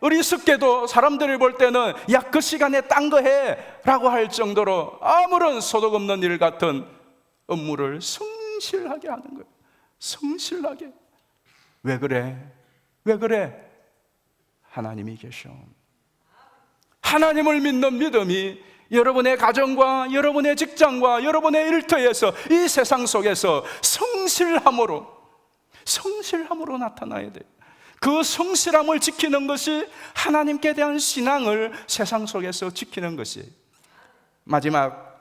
어리석게도 사람들이 볼 때는 야, 그 시간에 딴 거 해 라고 할 정도로 아무런 소득 없는 일 같은 업무를 성실하게 하는 거예요. 성실하게. 왜 그래? 하나님이 계셔. 하나님을 믿는 믿음이 여러분의 가정과 여러분의 직장과 여러분의 일터에서, 이 세상 속에서 성실함으로 나타나야 돼요. 그 성실함을 지키는 것이 하나님께 대한 신앙을 세상 속에서 지키는 것이에요. 마지막,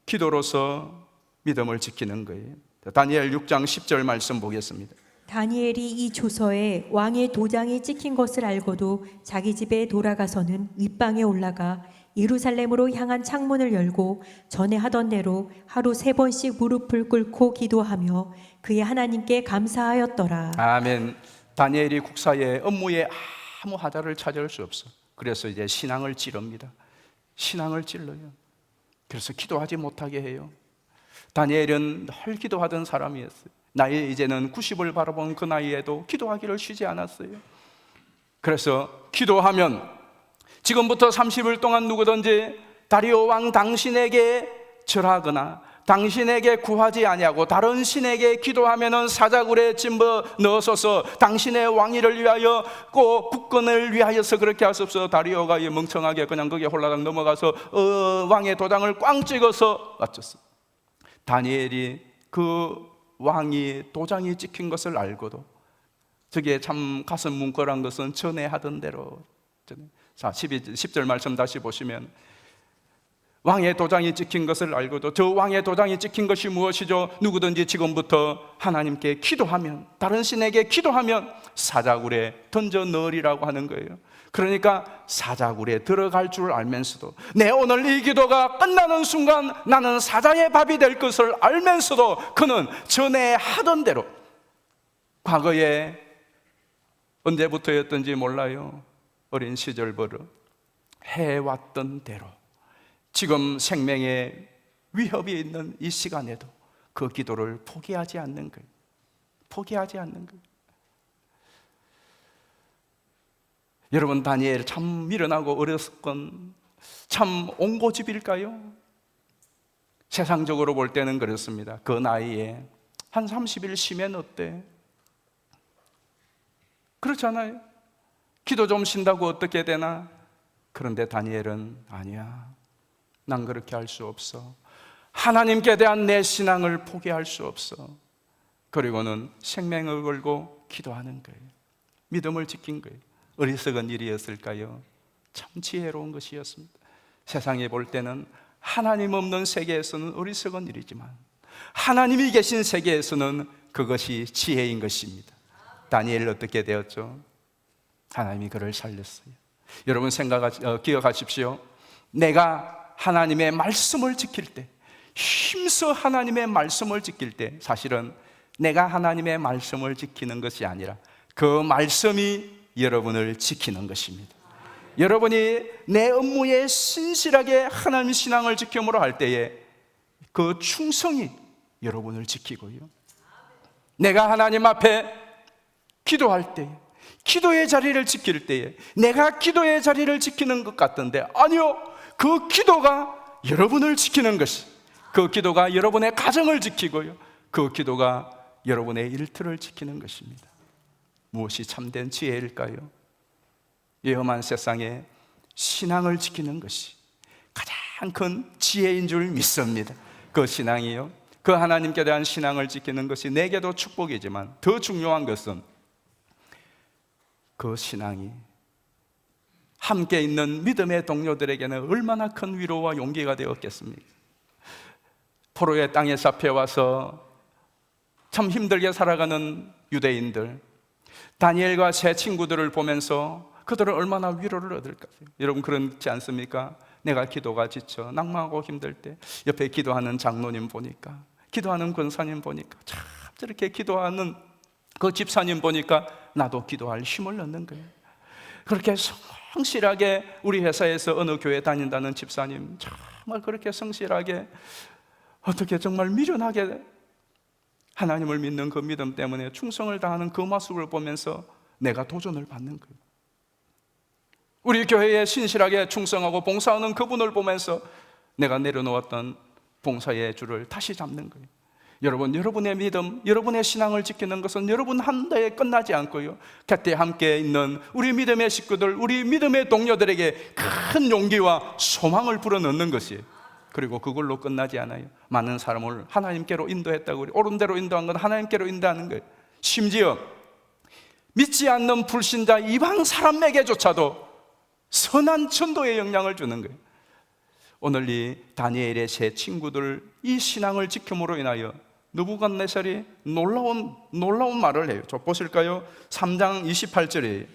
기도로서 믿음을 지키는 거예요. 다니엘 6장 10절 말씀 보겠습니다. 다니엘이 이 조서에 왕의 도장이 찍힌 것을 알고도 자기 집에 돌아가서는 윗방에 올라가 예루살렘으로 향한 창문을 열고 전에 하던 대로 하루 3번씩 무릎을 꿇고 기도하며 그의 하나님께 감사하였더라. 아멘. 다니엘이 국사의 업무에 아무 하자를 찾을 수 없어. 그래서 이제 신앙을 찌릅니다. 신앙을 찔러요. 그래서 기도하지 못하게 해요. 다니엘은 늘 기도하던 사람이었어요. 나이 이제는 90을 바라본 그 나이에도 기도하기를 쉬지 않았어요. 그래서 기도하면 지금부터 30일 동안 누구든지 다리오 왕 당신에게 절하거나 당신에게 구하지 아니하고 다른 신에게 기도하면은 사자굴에 찜버 넣어서서 당신의 왕위를 위하여, 꼭 국권을 위하여서 그렇게 하소서. 다리오가 멍청하게 그냥 거기에 홀라당 넘어가서 왕의 도장을 꽝 찍어서 맞췄어. 다니엘이 그 왕이 도장이 찍힌 것을 알고도, 저게 참 가슴 뭉클한 것은 전에 하던 대로. 자, 10절 말씀 다시 보시면, 왕의 도장이 찍힌 것을 알고도, 저 왕의 도장이 찍힌 것이 무엇이죠? 누구든지 지금부터 하나님께 기도하면, 다른 신에게 기도하면 사자굴에 던져 넣으리라고 하는 거예요. 그러니까 사자굴에 들어갈 줄 알면서도, 내 오늘 이 기도가 끝나는 순간 나는 사자의 밥이 될 것을 알면서도 그는 전에 하던 대로, 과거에 언제부터였던지 몰라요, 어린 시절부터 해왔던 대로 지금 생명의 위협이 있는 이 시간에도 그 기도를 포기하지 않는 거예요. 포기하지 않는 거예요. 여러분, 다니엘 참 미련하고 어렸건 참 옹고집일까요? 세상적으로 볼 때는 그렇습니다. 그 나이에 한 30일 쉬면 어때? 그렇잖아요. 기도 좀 쉰다고 어떻게 되나? 그런데 다니엘은 아니야, 난 그렇게 할 수 없어. 하나님께 대한 내 신앙을 포기할 수 없어. 그리고는 생명을 걸고 기도하는 거예요. 믿음을 지킨 거예요. 어리석은 일이었을까요? 참 지혜로운 것이었습니다. 세상에 볼 때는 하나님 없는 세계에서는 어리석은 일이지만 하나님이 계신 세계에서는 그것이 지혜인 것입니다. 다니엘 어떻게 되었죠? 하나님이 그를 살렸어요. 여러분 기억하십시오. 내가 하나님의 말씀을 지킬 때, 힘써 하나님의 말씀을 지킬 때, 사실은 내가 하나님의 말씀을 지키는 것이 아니라 그 말씀이 여러분을 지키는 것입니다. 여러분이 내 업무에 신실하게 하나님 신앙을 지킴으로 할 때에 그 충성이 여러분을 지키고요, 내가 하나님 앞에 기도할 때, 기도의 자리를 지킬 때에 내가 기도의 자리를 지키는 것 같던데, 아니요, 그 기도가 여러분을 지키는 것이, 그 기도가 여러분의 가정을 지키고요, 그 기도가 여러분의 일터를 지키는 것입니다. 무엇이 참된 지혜일까요? 위험한 세상에 신앙을 지키는 것이 가장 큰 지혜인 줄 믿습니다. 그 신앙이요, 그 그 하나님께 대한 신앙을 지키는 것이 내게도 축복이지만 더 중요한 것은 그 신앙이 함께 있는 믿음의 동료들에게는 얼마나 큰 위로와 용기가 되었겠습니까? 포로의 땅에 잡혀와서 참 힘들게 살아가는 유대인들, 다니엘과 세 친구들을 보면서 그들은 얼마나 위로를 얻을까요? 여러분 그렇지 않습니까? 내가 기도가 지쳐 낭망하고 힘들 때 옆에 기도하는 장로님 보니까, 기도하는 권사님 보니까, 참 저렇게 기도하는 그 집사님 보니까 나도 기도할 힘을 얻는 거예요. 그렇게 성실하게 우리 회사에서 어느 교회 다닌다는 집사님, 정말 그렇게 성실하게 어떻게 정말 미련하게 하나님을 믿는 그 믿음 때문에 충성을 다하는 그 모습을 보면서 내가 도전을 받는 거예요. 우리 교회에 신실하게 충성하고 봉사하는 그분을 보면서 내가 내려놓았던 봉사의 줄을 다시 잡는 거예요. 여러분, 여러분의 믿음, 여러분의 신앙을 지키는 것은 여러분 한 대에 끝나지 않고요, 곁에 함께 있는 우리 믿음의 식구들, 우리 믿음의 동료들에게 큰 용기와 소망을 불어넣는 것이에요. 그리고 그걸로 끝나지 않아요. 많은 사람을 하나님께로 인도했다고, 옳은 대로 인도한 건 하나님께로 인도하는 거예요. 심지어 믿지 않는 불신자 이방 사람에게조차도 선한 전도의 영향을 주는 거예요. 오늘 이 다니엘의 세 친구들 이 신앙을 지킴으로 인하여 느부갓네살이 놀라운 말을 해요. 저 보실까요? 3장 28절에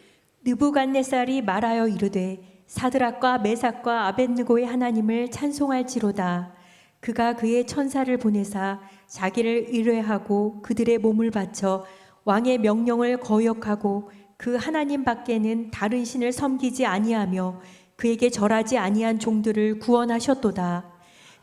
느부갓네살이 말하여 이르되 사드락과 메삭과 아벳느고의 하나님을 찬송할지로다. 그가 그의 천사를 보내사 자기를 의뢰하고 그들의 몸을 바쳐 왕의 명령을 거역하고 그 하나님 밖에는 다른 신을 섬기지 아니하며 그에게 절하지 아니한 종들을 구원하셨도다.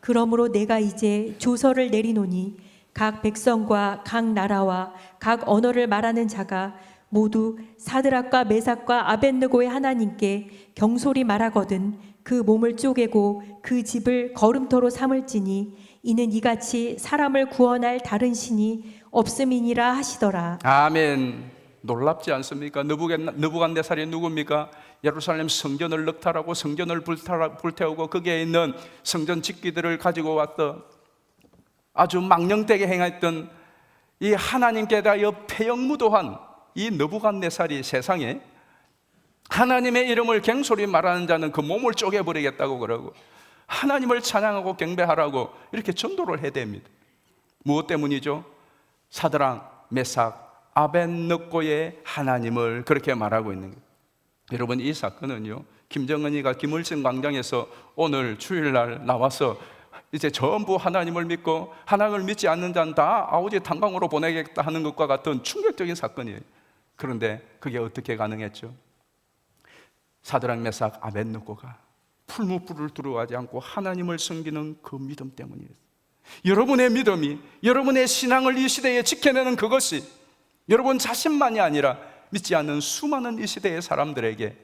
그러므로 내가 이제 조서를 내리노니 각 백성과 각 나라와 각 언어를 말하는 자가 모두 사드락과 메삭과 아벳느고의 하나님께 경솔히 말하거든 그 몸을 쪼개고 그 집을 거름토로 삼을지니 이는 이같이 사람을 구원할 다른 신이 없음이니라 하시더라. 아멘. 놀랍지 않습니까? 느부갓네살이 누굽니까? 예루살렘 성전을 넉탈하고 성전을 불태우고 거기에 있는 성전 집기들을 가지고 왔던, 아주 망령되게 행했던 이 하나님께 대하여 폐역무도한 이 느부갓네살이 세상에 하나님의 이름을 갱소리 말하는 자는 그 몸을 쪼개버리겠다고 그러고 하나님을 찬양하고 경배하라고 이렇게 전도를 해댑니다. 무엇 때문이죠? 사드락, 메삭, 아벳느고의 하나님을 그렇게 말하고 있는 거예요. 여러분, 이 사건은요, 김정은이가 김일성 광장에서 오늘 주일날 나와서 이제 전부 하나님을 믿고 하나님을 믿지 않는 자는 다 아우지 탄광으로 보내겠다 하는 것과 같은 충격적인 사건이에요. 그런데 그게 어떻게 가능했죠? 사드락, 메삭, 아벳느고가 풀무불을 두려워하지 않고 하나님을 섬기는 그 믿음 때문이에요. 여러분의 믿음이, 여러분의 신앙을 이 시대에 지켜내는 그것이 여러분 자신만이 아니라 믿지 않는 수많은 이 시대의 사람들에게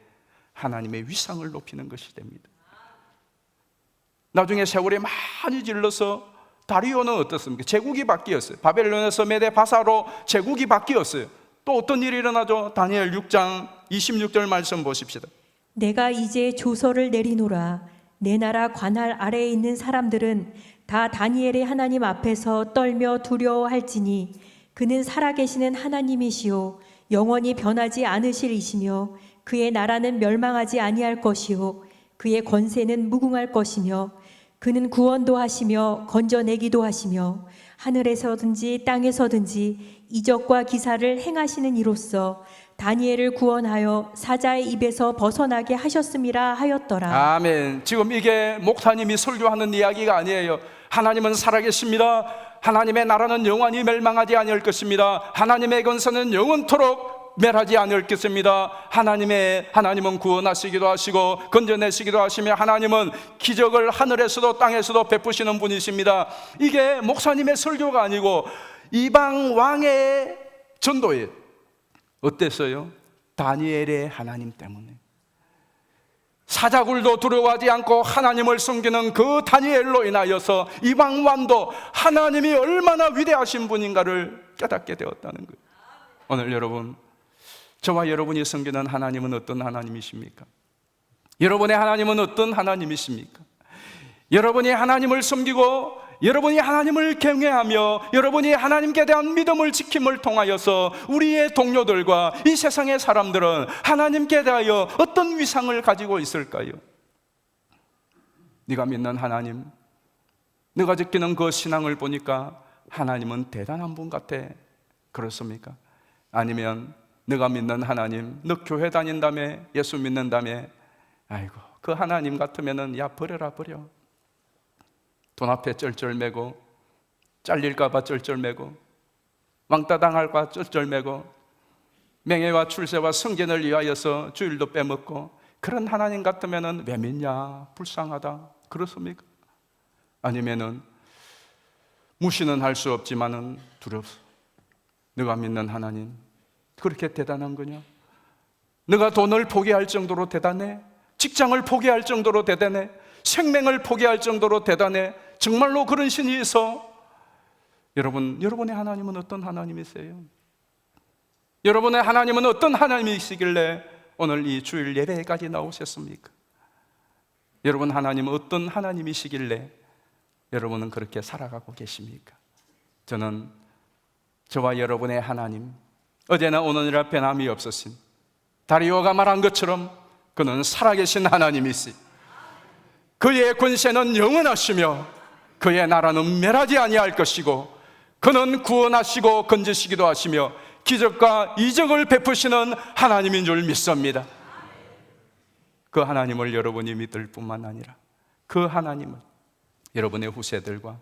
하나님의 위상을 높이는 것이 됩니다. 나중에 세월이 많이 질러서 다리오는 어떻습니까? 제국이 바뀌었어요. 바벨론에서 메데 바사로 제국이 바뀌었어요. 또 어떤 일이 일어나죠? 다니엘 6장 26절 말씀 보십시다. 내가 이제 조서를 내리노라. 내 나라 관할 아래에 있는 사람들은 다 다니엘의 하나님 앞에서 떨며 두려워할지니 그는 살아계시는 하나님이시요 영원히 변하지 않으실 이시며 그의 나라는 멸망하지 아니할 것이요 그의 권세는 무궁할 것이며 그는 구원도 하시며 건져내기도 하시며 하늘에서든지 땅에서든지 이적과 기사를 행하시는 이로써 다니엘을 구원하여 사자의 입에서 벗어나게 하셨음이라 하였더라. 아멘. 지금 이게 목사님이 설교하는 이야기가 아니에요. 하나님은 살아계십니다. 하나님의 나라는 영원히 멸망하지 아니할 것입니다. 하나님의 권세는 영원토록 멸하지 않을 것입니다. 하나님은 구원하시기도 하시고 건져내시기도 하시며 하나님은 기적을 하늘에서도 땅에서도 베푸시는 분이십니다. 이게 목사님의 설교가 아니고 이방 왕의 전도예요. 어땠어요? 다니엘의 하나님 때문에 사자굴도 두려워하지 않고 하나님을 섬기는 그 다니엘로 인하여서 이방 왕도 하나님이 얼마나 위대하신 분인가를 깨닫게 되었다는 거예요. 오늘 여러분, 저와 여러분이 섬기는 하나님은 어떤 하나님이십니까? 여러분의 하나님은 어떤 하나님이십니까? 여러분이 하나님을 섬기고 여러분이 하나님을 경외하며 여러분이 하나님께 대한 믿음을 지킴을 통하여서 우리의 동료들과 이 세상의 사람들은 하나님께 대하여 어떤 위상을 가지고 있을까요? 네가 믿는 하나님, 네가 지키는 그 신앙을 보니까 하나님은 대단한 분 같아. 그렇습니까? 아니면 네가 믿는 하나님, 너 교회 다닌다며, 예수 믿는다며, 아이고 그 하나님 같으면은 야 버려라 버려. 돈 앞에 쩔쩔매고, 잘릴까봐 쩔쩔매고, 왕따 당할까 쩔쩔매고, 명예와 출세와 성전을 위하여서 주일도 빼먹고, 그런 하나님 같으면은 왜 믿냐? 불쌍하다. 그렇습니까? 아니면은 무시는 할 수 없지만은 두렵소. 네가 믿는 하나님 그렇게 대단한 거냐? 네가 돈을 포기할 정도로 대단해? 직장을 포기할 정도로 대단해? 생명을 포기할 정도로 대단해? 정말로 그런 신이 있어? 여러분의 하나님은 어떤 하나님이세요? 여러분의 하나님은 어떤 하나님이시길래 오늘 이 주일 예배까지 나오셨습니까? 여러분 하나님은 어떤 하나님이시길래 여러분은 그렇게 살아가고 계십니까? 저는 저와 여러분의 하나님, 어제나 오늘이라 변함이 없으신 다리오가 말한 것처럼 그는 살아계신 하나님이시, 그의 권세는 영원하시며 그의 나라는 멸하지 아니할 것이고 그는 구원하시고 건지시기도 하시며 기적과 이적을 베푸시는 하나님인 줄 믿습니다. 그 하나님을 여러분이 믿을 뿐만 아니라 그 하나님을 여러분의 후세들과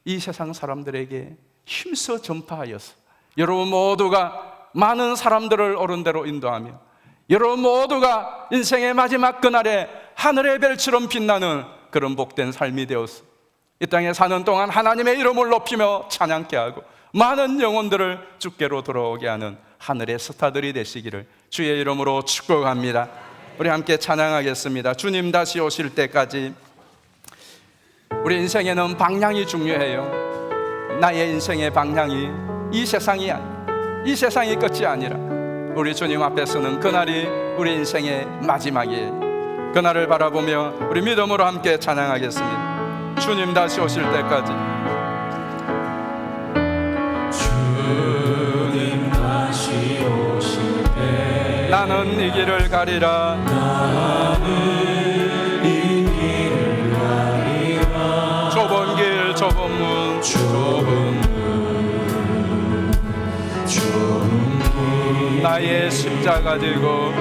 이 세상 사람들에게 힘써 전파하여서 여러분 모두가 많은 사람들을 옳은 대로 인도하며 여러분 모두가 인생의 마지막 그날에 하늘의 별처럼 빛나는 그런 복된 삶이 되어서 이 땅에 사는 동안 하나님의 이름을 높이며 찬양케 하고 많은 영혼들을 주께로 돌아오게 하는 하늘의 스타들이 되시기를 주의 이름으로 축복합니다. 우리 함께 찬양하겠습니다. 주님 다시 오실 때까지. 우리 인생에는 방향이 중요해요. 나의 인생의 방향이 이 세상이 끝이 아니라 우리 주님 앞에 서는 그날이 우리 인생의 마지막이에요. 그날을 바라보며 우리 믿음으로 함께 찬양하겠습니다. 주님 다시 오실 때까지. 주님 다시 오실 때 나는 이 길을 가리라. 나는 이 길을 가리라. 좁은 길 좁은 문 좁은 문 나의 십자가 들고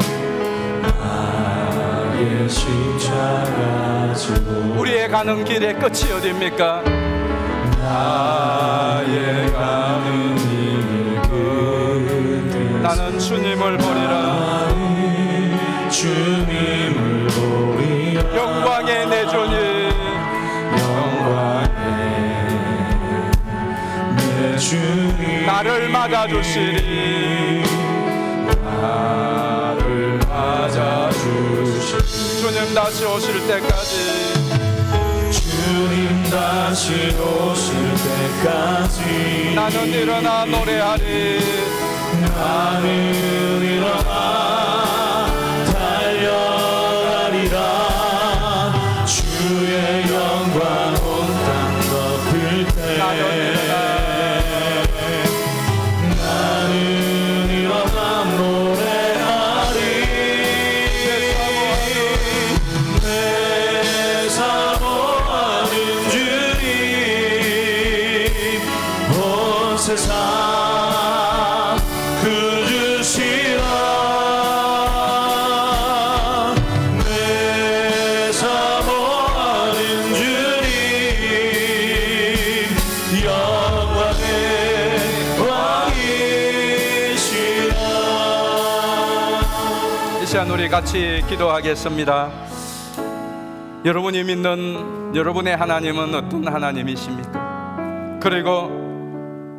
나의 십자가 지고 우리의 가는 길의 끝이 어디입니까? 나의 가는 길 끝에 나는 주님을 보리라. 주님을 보리라. 영광의 내 주님, 영광의 내 주님 나를 맞아주시리. 나를 맞아주시리. 주님 다시 오실 때까지. 주님 다시 오실 때까지 나는 일어나 노래하리. 나는 일어나 달려가리라. 주의 영광 온 땅 덮을 때 나는 일어나 노래하리. 내 사모하는 주님 온 세상 그주시라. 내 사모하는 주님 영광의 왕이시라. 이 시간 우리 같이 기도하겠습니다. 여러분이 믿는 여러분의 하나님은 어떤 하나님이십니까? 그리고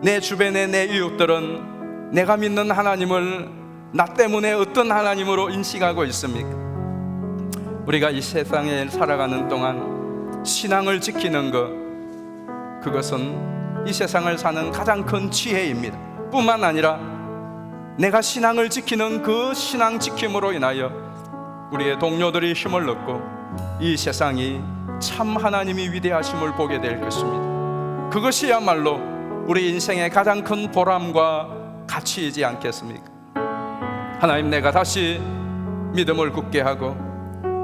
내 주변의 내 이웃들은 내가 믿는 하나님을 나 때문에 어떤 하나님으로 인식하고 있습니까? 우리가 이 세상에 살아가는 동안 신앙을 지키는 것, 그것은 이 세상을 사는 가장 큰 지혜입니다. 뿐만 아니라 내가 신앙을 지키는 그 신앙 지킴으로 인하여 우리의 동료들이 힘을 얻고 이 세상이 참 하나님이 위대하심을 보게 될 것입니다. 그것이야말로 우리 인생의 가장 큰 보람과 가치이지 않겠습니까? 하나님, 내가 다시 믿음을 굳게 하고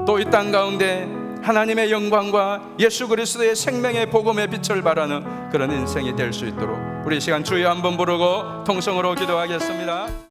또 이 땅 가운데 하나님의 영광과 예수 그리스도의 생명의 복음의 빛을 발하는 그런 인생이 될 수 있도록 우리 이 시간 주여 한번 부르고 통성으로 기도하겠습니다.